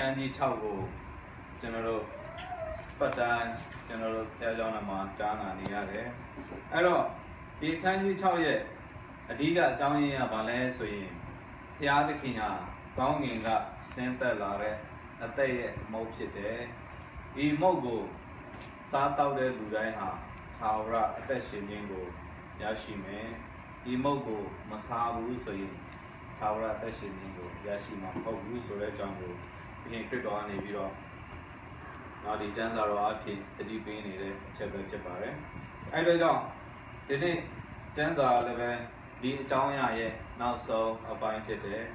Kanji Chao, General Patan, General Tajanama, Jana, Niare. I don't. The Kanji Chao yet. A diga Johnny Abale, so in Piadikina, Gonging up, Santa Lare, a day Mopsite, E Mogo, Sata de Budaiha, Taura, Teshingo, Yashime, E Mogo, Masabu, so in Taura, Teshingo, Yashima, Hogu, so red jungle, being quick on a bit. Now the Jans are arcade, the deep in it, Chapare. I don't know. Today, Jans are living. The Changya now so appointed there.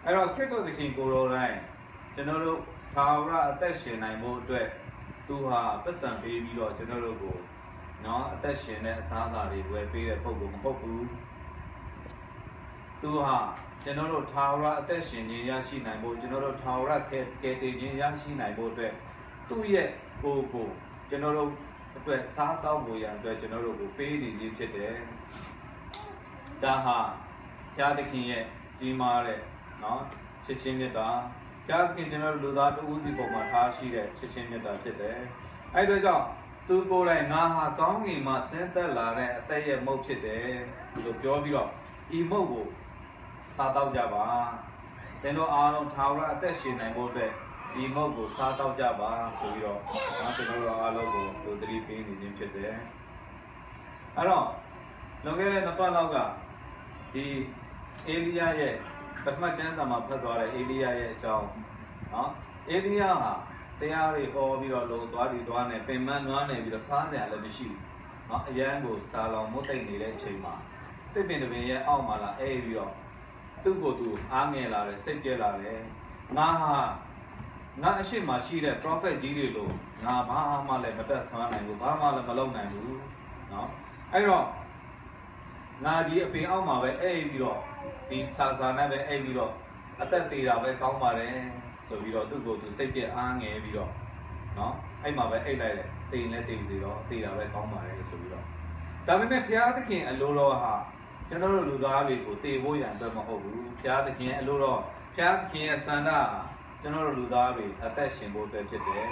I don't critical the king go line. General Tara attention I moved to her person baby or general go. No attention at Sazari where pay a popu. To her General Tara attention in Yashi Naibo, General Tara get in Yashi Naibo. 2 years go. General Sata Boyan, General go pay the there. Daha, Yadikin, Jimare, no, Chichinita, Yadikin General Luda, Udi Bomatashi, Chichinita today. I do job. 2 go like Naha, Tongi, Ma Center, Lare, Taya Mopite, to Jobilo, Imogo, Sata Java. Then no Arnold Tower attention and both Imogo, Sata Java, so you know, National Alogo, to 3 pin in there. I don't. Look at the Palaga. The area, but my chance of my brother, area, chow. Area, they are a hobby or low, one, a payment one, with a sun and a machine. Not a yango, salon, motain, chima. They been the way out mala, area. To go to Angela, secular, Naha, not a shima, she the prophet Gililo, Nama, the best one, and Obama, Malone, and no. I don't. Nadia being out my way, a biro, the Sazana, a biro, at that day, I will come by so we ought to go to safety ang a biro. No, I'm a way, a let him zero, the I will come by so we don't. Tamina Piatakin and Loloha, General Ludavi to Tebo and Bermahobu, Piatakin and Lolo, Piatakin Sana, General Ludavi, attaching both the today.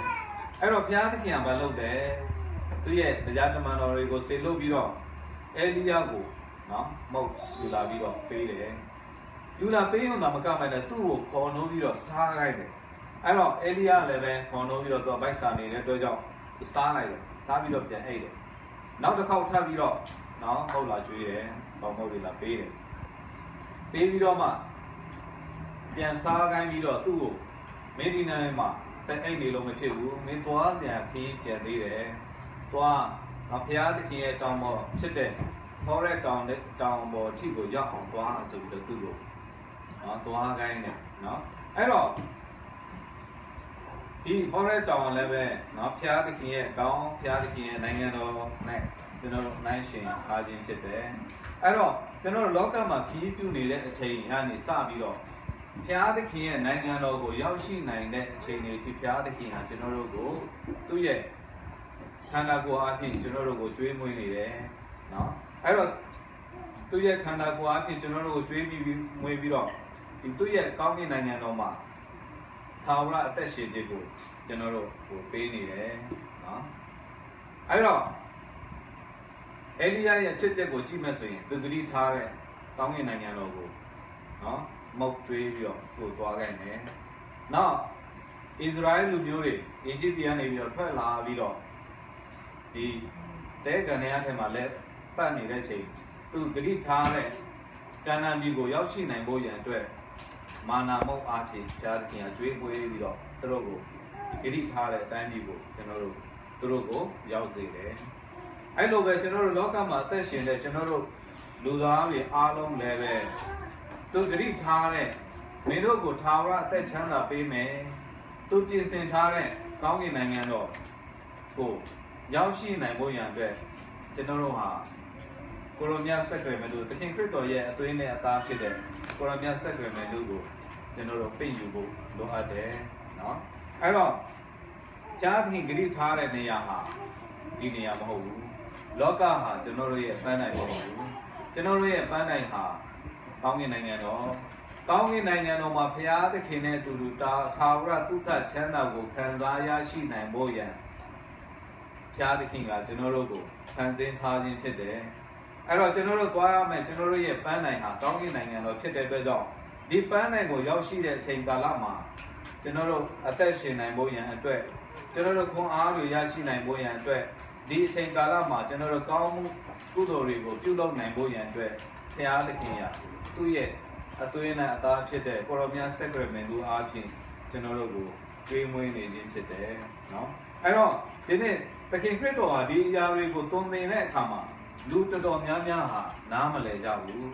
I don't Piatakin and Balo there. To yet, the gentleman or go say low biro, Eliago. No, Mo, you love you, pay there. You love pay on the Macam and the 2 cornoviro, Sagai. I know Elia Leven, cornoviro to buy Sunny, let the job to Sanai, Savio the 8. Now the cow tabiro, no, Mola Jude, or Movila pay. Baby Roma, Jan Sagai Viro 2, maybe Nama, said any lomative, made was the key, Jadire, Toa, a piat here, Tomo, Chite. Correct down or Tigo Yak on Toa, so the Tugo. Toa guy, no? I don't. The correct down level, not Piatiki, down Piatiki, Nangano, General Nation, Hajin Chete. I don't. General Lokama keep you needed a chain, and Sabilo. Piatiki and Nangano go Yashi, Nine, chain, Piatiki, and General go. 2 years. Kanago, I think General go dream winning, no? I don't 2 years can I go up in general dream maybe wrong. In 2 years, coming and Noma. Tower attache go, general will pay me there. I don't. Elia and Tete go Jimassing, the great target, coming and Yanogo. No, mock trade to Dwagan. Now, Israel Lumuri, Egyptian, if you're per la vido. The Deganea left. Panny, let's say, 2 great target. Can I be go Yashi and Boy and Dwell? Mana Mo Archie, Charity and Dream Way Vido, Trogo. Great target, time you go, General Trogo, Yauzi. I know that General Locama attention that General Ludavi Along level. 2 great target. Medogo Tower, that Chana pay me. 2 pieces in target, County Nangano. Go. Yashi and Boy and Dwell. General Colomia Sacramento, the King Crypto yet, 2 years after that. Colomia Sacramento, General Payugo, no other, no? I don't. Chatting great hard at Neyaha, Dinia Mahu, Loka, generally a Panay, generally a Panay ha, Tongue in Angano, ကောင်းကင်နိုင်ငံတော်မှာဘုရားသခင်နဲ့အတူတူထာဝရဒုက္ခချမ်းသာကိုခံစားရရှိနိုင်ဖို့ရန်ဘုရားသခင်ကကျွန်တော်တို့ကိုဖန်ဆင်းထားခြင်းဖြစ်တယ်။အဲ့တော့ကျွန်တော်တို့သွားရမယ်ကျွန်တော်တို့ရဲ့ပန်းနိုင်ဟာကောင်းကင်နိုင်ငံတော်ဖြစ်တဲ့အတွက်ကြောင့်ဒီပန်းနိုင်ကိုရောက်ရှိတဲ့အချိန်ကာလမှာကျွန်တော်တို့အသက်ရှင်နိုင်ဖို့ရန်အတွက်ကျွန်တော်တို့ခွန်အားတွေရရှိနိုင်ဖို့ရန်အတွက်ဒီအချိန်ကာလမှာကျွန်တော်တို့ကောင်းမှုကုသိုလ်တွေကိုပြုလုပ်နိုင်ဖို့ရန်အတွက်ဘုရားသခင်ကသူ့ရဲ့အသွေးနဲ့အသားဖြစ်တဲ့ကိုရောမြတ်စက္ကရမင်တို့အားဖြင့်ကျွန်တော်တို့ကိုကျွေးမွေးနေခြင်းဖြစ်တယ်နော်အဲ့တော့ဒီနေ့သခင်ခရစ်တော်ဟာဒီအရာတွေကိုသွန်သင်တဲ့အခါမှာလူတော်တော်များများဟာနားမလည်ကြဘူး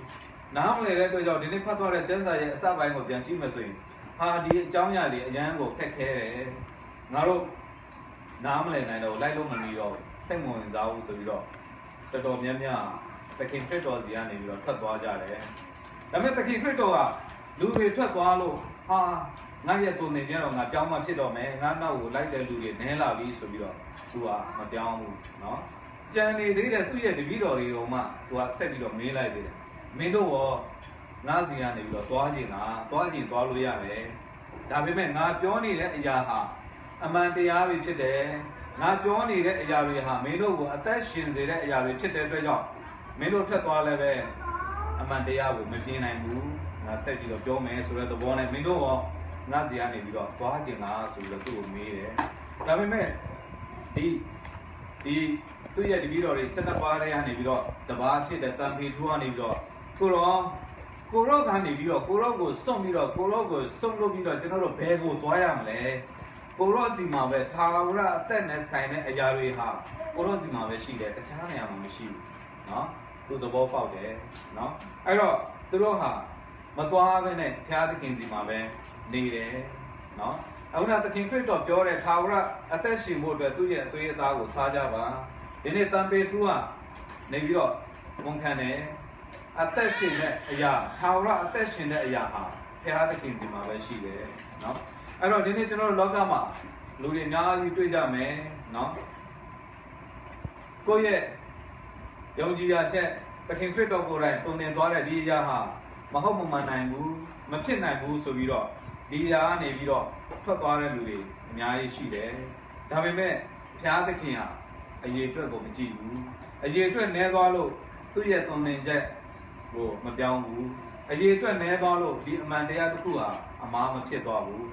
နားမလည်တဲ့အတွက်ကြောင့်ဒီနေ့ဖတ်သွားတဲ့ကျမ်းစာရဲ့အစပိုင်းကိုပြန်ကြည့်မှဆိုရင်ဟာဒီအကြောင်းအရာတွေအရန်ကိုခက်ခဲတယ်ငါတို့နားမလည်နိုင်တော့လိုက်လို့မမီတော့စိတ်မဝင်စားဘူးဆိုပြီးတော့တော်တော်များများသခင်ခရစ်တော်စီကနေပြီးတော့ထွက်သွားကြတယ်ဒါပေမဲ့သခင်ခရစ်တော်ကလူတွေထွက်သွားလို့ဟာငါရဲ့တုန်နေကြတော့ငါပြောင်းမှဖြစ်တော့မယ်ငါနောက်ကိုလိုက်တဲ့လူတွေနည်းလာပြီဆိုပြီးတော့သူကမပြောင်းဘူးเนาะကြံနေသေးတဲ့သူ့ရဲ့တပည့်တော်တွေတော့မှသူကဆက်ပြီးတော့မေးလိုက်သေးတယ်မင်းတို့ရောငါစီကနေပြီးတော့သွားခြင်းလားသွားခြင်းသွားလို့ရတယ်ဒါပေမဲ့ငါပြောနေတဲ့အရာဟာအမှန်တရားတွေဖြစ်တယ်ငါပြောနေတဲ့အရာတွေဟာမင်းတို့ကိုအသက်ရှင်စေတဲ့အရာတွေဖြစ်တဲ့အတွက်ကြောင့်မင်းတို့ထွက်သွားလည်းပဲအမှန်တရားကိုမပြင်းနိုင်ဘူးငါဆက်ပြီးတော့ပြောမယ်ဆိုတဲ့သဘောနဲ့မင်းတို့ရောငါစီကနေပြီးတော့သွားခြင်းလားဆိုပြီးတော့သူ့ကိုမေးတယ်ဒါပေမဲ့ဒီသူ့ရဲ့တပည့်တော်တွေ12ပါးထဲကနေပြီးတော့တပါးဖြစ်တဲ့တန်ဖေထူကနေပြီးတော့ကိုရောကနေပြီးတော့ကိုရောကိုစွန့်ပြီးတော့ကိုရောကိုစွန့်လို့ပြီးတော့ကျွန်တော်တို့ဘယ်ကိုသွားရမလဲကိုရောစီမှာပဲထာဝရအသက်နဲ့ဆိုင်တဲ့အရာတွေဟာကိုရောစီမှာပဲရှိတယ်တခြားနေရာမှာမရှိဘူးเนาะသူသဘောပေါက်တယ်เนาะအဲ့တော့သူတို့ဟာမသွားဘဲနဲ့ဘုရားသခင်စီမှာပဲနေတယ်เนาะအခုနသခင်ခရစ်တော်ပြောတဲ့ထာဝရအသက်ရှင်ဖို့အတွက်သူ့ရဲ့အသွေးအသားကိုစားကြပါဒီနေ့တန်ပေသူကနေပြီးတော့ဝန်ခံတယ်အသက်ရှင်တဲ့အရာထာဝရအသက်ရှင်တဲ့အရာဟာဘုရားသခင်စီမှာပဲရှိတယ်เนาะအဲ့တော့ဒီနေ့ကျွန်တော်တို့လောကမှာလူတွေအများကြီးတွေ့ကြမယ်เนาะကိုယ့်ရဲ့ယုံကြည်ရာချက်သခင်ခရစ်တော်ကိုယ်တိုင်တုံသင်သွားတဲ့ဒီအရာဟာမဟုတ်မမှန်နိုင်ဘူးမဖြစ်နိုင်ဘူးဆိုပြီးတော့ဒီအရာကနေပြီးတော့ထွက်သွားတဲ့လူတွေအများကြီးရှိတယ်ဒါပေမဲ့ဘုရားသခင်ဟာအရေးအတွက်ကိုမကြည့်ဘူးအရေးအတွက်နည်းသွားလို့သူ့ရဲ့တုံသင်ချက်ကိုမပြောင်းဘူးအရေးအတွက်နည်းသွားလို့ဒီအမှန်တရားတစ်ခုဟာအမှားမဖြစ်သွားဘူး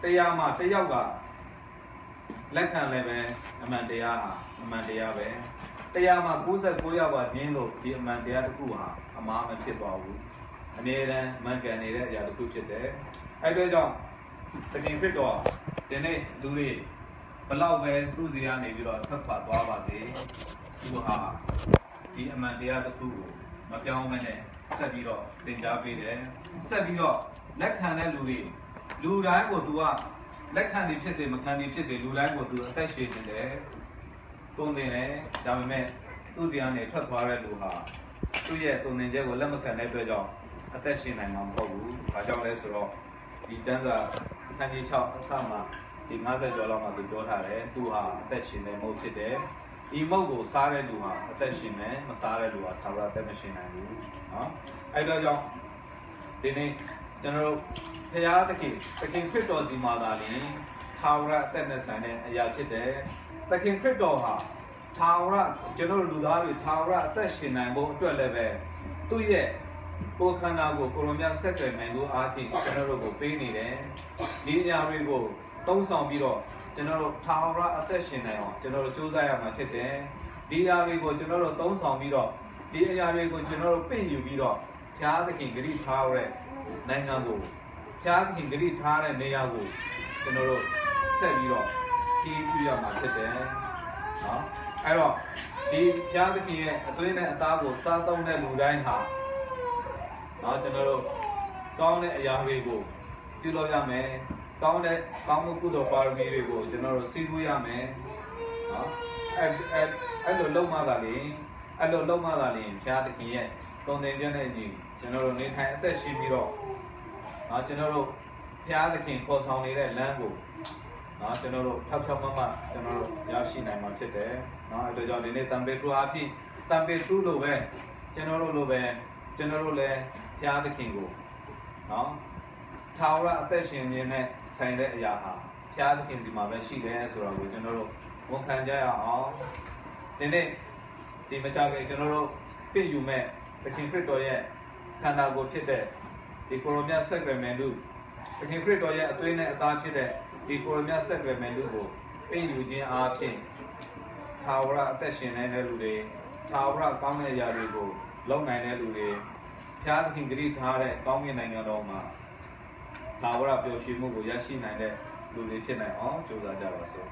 တရားမှာတယောက်ကလက်ခံလည်းပဲအမှန်တရားဟာအမှန်တရားပဲတရားမှာ99ယောက်ကညင်းလို့ဒီအမှန်တရားတစ်ခုဟာအမှားမဖြစ်သွားဘူးအမြဲတမ်းမှန်ကန်နေတဲ့အရာတစ်ခုဖြစ်တယ်အဲ့အတွက်ကြောင့်သခင်ခရစ်တော်ဒီနေ့လူတွေဘလောက်ပဲသူ့စီကနေပြီးတော့ထွက်ခွာသွားပါစေသူဟာဒီအမှန်တရားတစ်ခုကိုမပြောင်းမနဲ့ဆက်ပြီးတော့သင်ကြားပေးတယ်ဆက်ပြီးတော့လက်ခံတဲ့လူတိုင်းကိုသူကလက်ခံသည်ဖြစ်စေမခံသည်ဖြစ်စေလူတိုင်းကိုသူအသက်ရှင်နေတယ်တုံသင်တယ်ဒါပေမဲ့သူ့စီကနေထွက်သွားတဲ့လူဟာသူ့ရဲ့တုံသင်ချက်ကိုလက်မခံတဲ့အတွက်ကြောင့်အသက်ရှင်နိုင်မှာမဟုတ်ဘူး။ဘာကြောင့်လဲဆိုတော့ဒီကျမ်းစာအခန်းကြီး6အစမှာဒီ50ကျော်လောက်မှာသူပြောထားတယ်။သူဟာအသက်ရှင်တဲ့မုတ်ဖြစ်တယ်။ဒီမုတ်ကိုစားတဲ့လူဟာအသက်ရှင်မယ်မစားတဲ့လူဟာထာဝရအသက်မရှင်နိုင်ဘူး။နော်။အဲ့တော့ကြောင့်ဒီနေ့ကျွန်တော်တို့ဘုရားသခင်ခရစ်တော်စီမှာသာလျှင်ထာဝရအသက်နဲ့ဆိုင်တဲ့အရာဖြစ်တယ်။သခင်ခရစ်တော်ဟာထာဝရကျွန်တော်တို့လူသားတွေထာဝရအသက်ရှင်နိုင်ဖို့အတွက်လည်းပဲသူ့ရဲ့ကိုယ်ခန္ဓာကိုကိုလိုမြတ်ဆက်သွယ်နိုင်လို့အားဖြင့်ကျွန်တော်တို့ကိုပေးနေတယ်ဒီအရာတွေကိုတုံးဆောင်ပြီးတော့ကျွန်တော်တို့ထာဝရအသက်ရှင်နိုင်အောင်ကျွန်တော်တို့စူးစမ်းရမှာဖြစ်တယ်ဒီအရာတွေကိုကျွန်တော်တို့တုံးဆောင်ပြီးတော့ဒီအရာတွေကိုကျွန်တော်တို့ပြင်ယူပြီးတော့ဘုရားသခင်ဂရုထားရတဲ့နိုင်ငံကိုဘုရားသခင်ဂရုထားတဲ့နေရာကိုကျွန်တော်တို့ဆက်ပြီးတော့ကြီးပြရမှာဖြစ်တယ်နော်အဲ့တော့ဒီဘုရားသခင်ရဲ့အသွေးနဲ့အသားကိုစားသုံးတဲ့လူတိုင်းဟာနော်ကျွန်တော်တို့ကောင်းတဲ့အရာတွေကိုပြုလုပ်ရမယ်ကောင်းမှုကုသိုလ်ပါရမီတွေကိုကျွန်တော်တို့စီးပွားရမယ်နော်အဲ့လိုလုပ်မှသာလေဘုရားသခင်ရဲ့သုံးသင်ခြင်းနဲ့ညီကျွန်တော်တို့နေထိုင်အသက်ရှင်ပြီးတော့နော်ကျွန်တော်တို့ဘုရားသခင်ပေါ်ဆောင်နေတဲ့လမ်းကိုနော်ကျွန်တော်တို့ဖြောက်မမကျွန်တော်တို့ရရှိနိုင်မှာဖြစ်တယ်နော်အဲ့ဒါကြောင့်ဒီနေ့တန်ပေထူအားဖြင့်တန်ပေထူလို့ပဲကျွန်တော်တို့လိုပဲကျွန်တော်တို့လည်းဘုရားသခင်ကိုနော် ထာဝရအသက်ရှင်ခြင်းနဲ့ဆိုင်တဲ့အရာဟာဘုရားသခင်စီမှာပဲရှိတယ်ဆိုတာကိုကျွန်တော်တို့ဝန်ခံကြရအောင်ဒီနေ့ဒီမကြခင်ကျွန်တော်တို့ပြည့်ယူမဲ့သခင်ခရစ်တော်ရဲ့ခန္ဓာကိုယ်ဖြစ်တဲ့ဒီကိုရိုမြတ်ဆက်ကရမန်တုသခင်ခရစ်တော်ရဲ့အသွေးနဲ့အသားဖြစ်တဲ့ဒီကိုရိုမြတ်ဆက်ကရမန်တုကိုပြည့်ယူခြင်းအားဖြင့်ထာဝရအသက်ရှင်နေတဲ့လူတွေထာဝရကောင်းတဲ့အရာတွေကိုလုပ်နိုင်တဲ့လူတွေဘုရားသခင်ဂရုထားတဲ့ကောင်းကင်နိုင်ငံတော်မှာထာဝရပျော်ရွှင်မှုကိုရရှိနိုင်တဲ့လူတွေဖြစ်နိုင်အောင်ကြိုးစားကြပါစို့